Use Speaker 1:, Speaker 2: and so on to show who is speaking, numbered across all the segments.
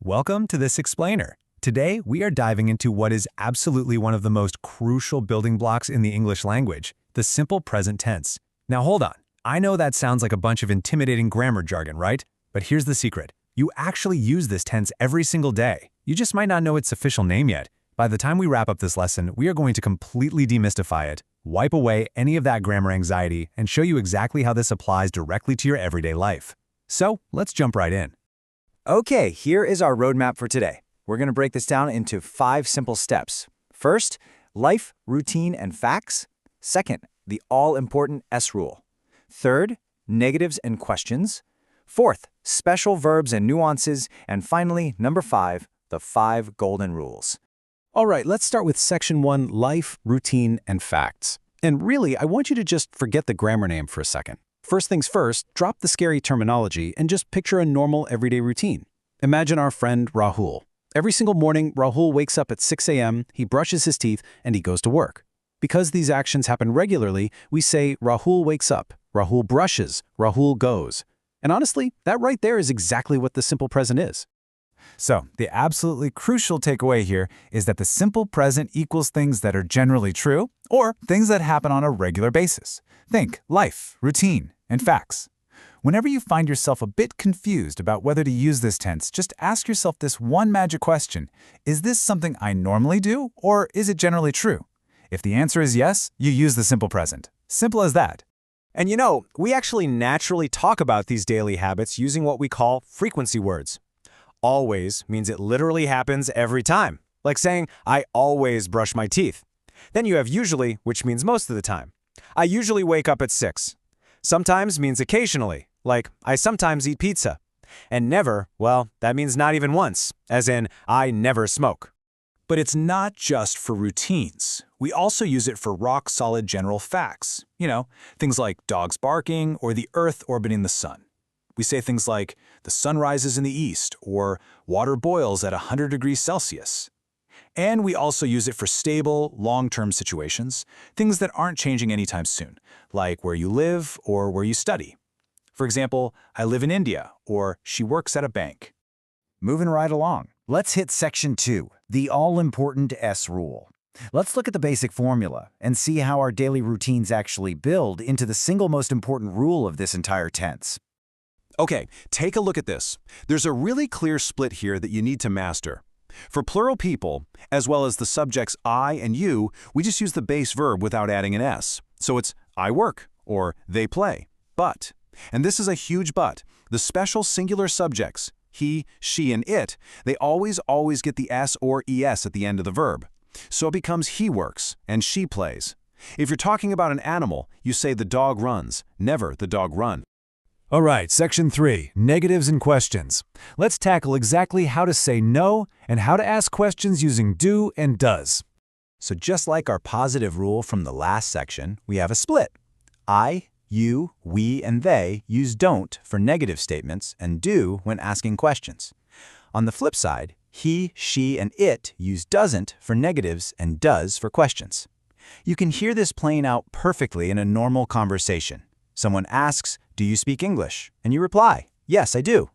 Speaker 1: Welcome to this explainer. Today, we are diving into what is absolutely one of the most crucial building blocks in the English language, the simple present tense. Now hold on. I know that sounds like a bunch of intimidating grammar jargon, right? But here's the secret. You actually use this tense every single day. You just might not know its official name yet. By the time we wrap up this lesson, we are going to completely demystify it, wipe away any of that grammar anxiety, and show you exactly how this applies directly to your everyday life. So, let's jump right in.
Speaker 2: Okay, here is our roadmap for today. We're going to break this down into 5 simple steps. First, life, routine, and facts. Second, the all-important S rule. Third, negatives and questions. Fourth, special verbs and nuances. And finally, number 5, the 5 golden rules.
Speaker 3: All right, let's start with section 1, life, routine, and facts. And really, I want you to just forget the grammar name for a second. First things first, drop the scary terminology and just picture a normal everyday routine. Imagine our friend Rahul. Every single morning, Rahul wakes up at 6 a.m., he brushes his teeth, and he goes to work. Because these actions happen regularly, we say Rahul wakes up, Rahul brushes, Rahul goes. And honestly, that right there is exactly what the simple present is.
Speaker 1: So, the absolutely crucial takeaway here is that the simple present equals things that are generally true or things that happen on a regular basis. Think life, routine, and facts. Whenever you find yourself a bit confused about whether to use this tense, just ask yourself this one magic question. Is this something I normally do, or is it generally true? If the answer is yes, you use the simple present. Simple as that.
Speaker 4: And you know, we actually naturally talk about these daily habits using what we call frequency words. Always means it literally happens every time, like saying, I always brush my teeth. Then you have usually, which means most of the time. I usually wake up at 6. Sometimes means occasionally, like I sometimes eat pizza. And never, well, that means not even once, as in I never smoke.
Speaker 5: But it's not just for routines. We also use it for rock-solid general facts. You know, things like dogs barking or the Earth orbiting the sun. We say things like, the sun rises in the east, or water boils at 100 degrees Celsius. And we also use it for stable, long-term situations, things that aren't changing anytime soon, like where you live or where you study. For example, I live in India, or she works at a bank.
Speaker 2: Moving right along, let's hit section 2, the all-important S rule. Let's look at the basic formula and see how our daily routines actually build into the single most important rule of this entire tense.
Speaker 6: Okay, take a look at this. There's a really clear split here that you need to master. For plural people, as well as the subjects I and you, we just use the base verb without adding an S. So it's I work or they play. But, and this is a huge but, the special singular subjects, he, she, and it, they always get the S or ES at the end of the verb. So it becomes he works and she plays. If you're talking about an animal, you say the dog runs, never the dog run.
Speaker 1: All right, section 3, negatives and questions. Let's tackle exactly how to say no and how to ask questions using do and does.
Speaker 2: So just like our positive rule from the last section, we have a split. I, you, we, and they use don't for negative statements and do when asking questions. On the flip side, he, she, and it use doesn't for negatives and does for questions. You can hear this playing out perfectly in a normal conversation. Someone asks, do you speak English? And you reply, yes, I do.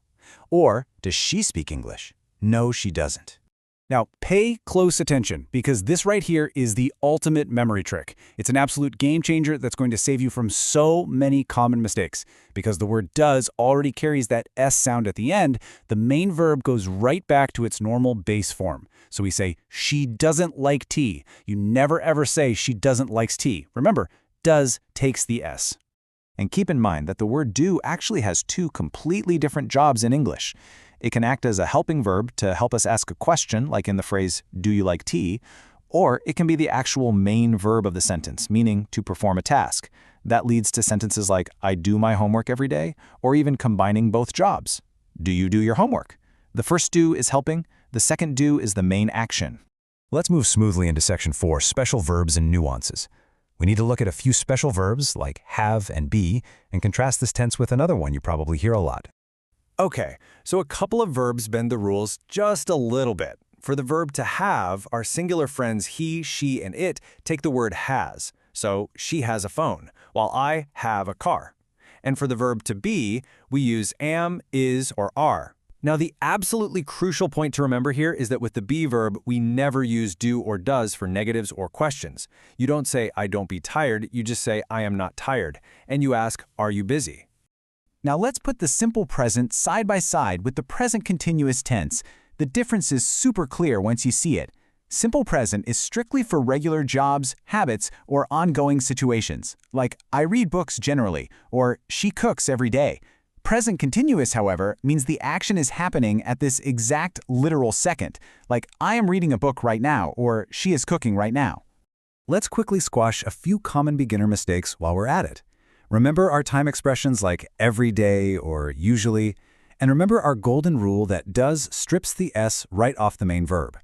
Speaker 2: Or, does she speak English? No, she doesn't.
Speaker 3: Now, pay close attention, because this right here is the ultimate memory trick. It's an absolute game changer that's going to save you from so many common mistakes. Because the word does already carries that S sound at the end, the main verb goes right back to its normal base form. So we say, she doesn't like tea. You never ever say she doesn't likes tea. Remember, does takes the S.
Speaker 2: And keep in mind that the word do actually has 2 completely different jobs in English. It can act as a helping verb to help us ask a question, like in the phrase, do you like tea? Or it can be the actual main verb of the sentence, meaning to perform a task. That leads to sentences like, I do my homework every day, or even combining both jobs. Do you do your homework? The first do is helping, the second do is the main action.
Speaker 1: Let's move smoothly into section 4, special verbs and nuances. We need to look at a few special verbs like have and be and contrast this tense with another one you probably hear a lot.
Speaker 4: Okay, so a couple of verbs bend the rules just a little bit. For the verb to have, our singular friends he, she, and it take the word has. So she has a phone, while I have a car. And for the verb to be, we use am, is, or are.
Speaker 3: Now, the absolutely crucial point to remember here is that with the be verb, we never use do or does for negatives or questions. You don't say, I don't be tired, you just say, I am not tired. And you ask, are you busy?
Speaker 2: Now let's put the simple present side by side with the present continuous tense. The difference is super clear once you see it. Simple present is strictly for regular jobs, habits, or ongoing situations, like I read books generally, or she cooks every day. Present continuous, however, means the action is happening at this exact literal second, like I am reading a book right now, or she is cooking right now.
Speaker 1: Let's quickly squash a few common beginner mistakes while we're at it. Remember our time expressions like every day or usually, and remember our golden rule that does strips the S right off the main verb.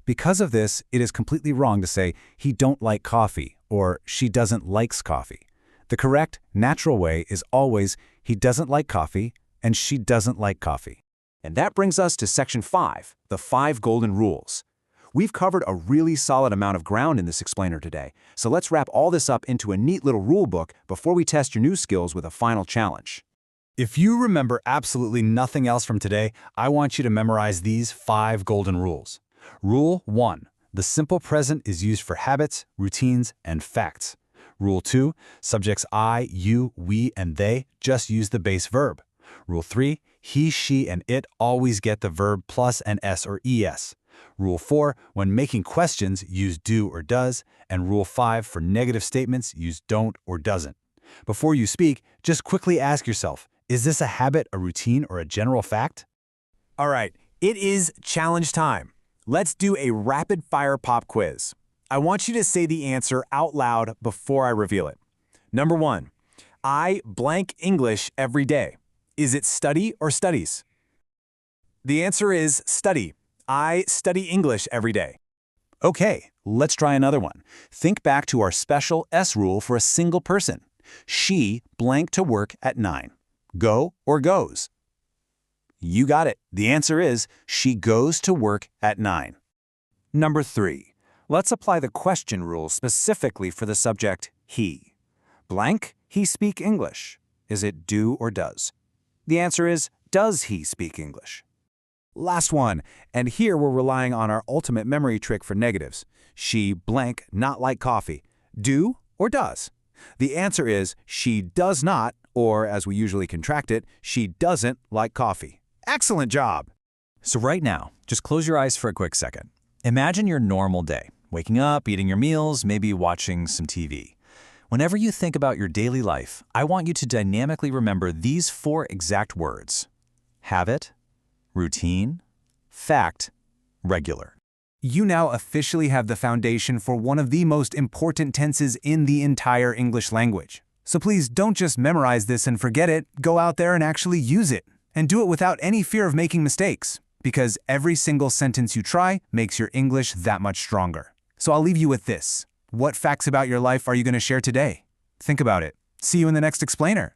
Speaker 1: Because of this, it is completely wrong to say he don't like coffee or she doesn't likes coffee. The correct, natural way is always he doesn't like coffee and she doesn't like coffee.
Speaker 4: And that brings us to Section 5, the 5 golden rules. We've covered a really solid amount of ground in this explainer today, so let's wrap all this up into a neat little rule book before we test your new skills with a final challenge.
Speaker 1: If you remember absolutely nothing else from today, I want you to memorize these 5 golden rules. Rule 1. The simple present is used for habits, routines, and facts. Rule 2. Subjects I, you, we, and they just use the base verb. Rule 3. He, she, and it always get the verb plus an S or ES. Rule 4. When making questions, use do or does. And Rule 5. For negative statements, use don't or doesn't. Before you speak, just quickly ask yourself, is this a habit, a routine, or a general fact?
Speaker 4: All right, it is challenge time. Let's do a rapid-fire pop quiz. I want you to say the answer out loud before I reveal it. Number 1, I blank English every day. Is it study or studies? The answer is study. I study English every day.
Speaker 2: Okay, let's try another one. Think back to our special S rule for a single person. She blank to work at 9. Go or goes? You got it. The answer is she goes to work at 9.
Speaker 4: Number 3, let's apply the question rule specifically for the subject he. Blank, he speak English. Is it do or does? The answer is, does he speak English?
Speaker 2: Last one, and here we're relying on our ultimate memory trick for negatives. She blank not like coffee. Do or does? The answer is she does not, or as we usually contract it, she doesn't like coffee. Excellent job!
Speaker 1: So right now, just close your eyes for a quick second. Imagine your normal day, waking up, eating your meals, maybe watching some TV. Whenever you think about your daily life, I want you to dynamically remember these 4 exact words: habit, routine, fact, regular. You now officially have the foundation for one of the most important tenses in the entire English language. So please don't just memorize this and forget it, go out there and actually use it. And do it without any fear of making mistakes, because every single sentence you try makes your English that much stronger. So I'll leave you with this. What facts about your life are you going to share today? Think about it. See you in the next explainer.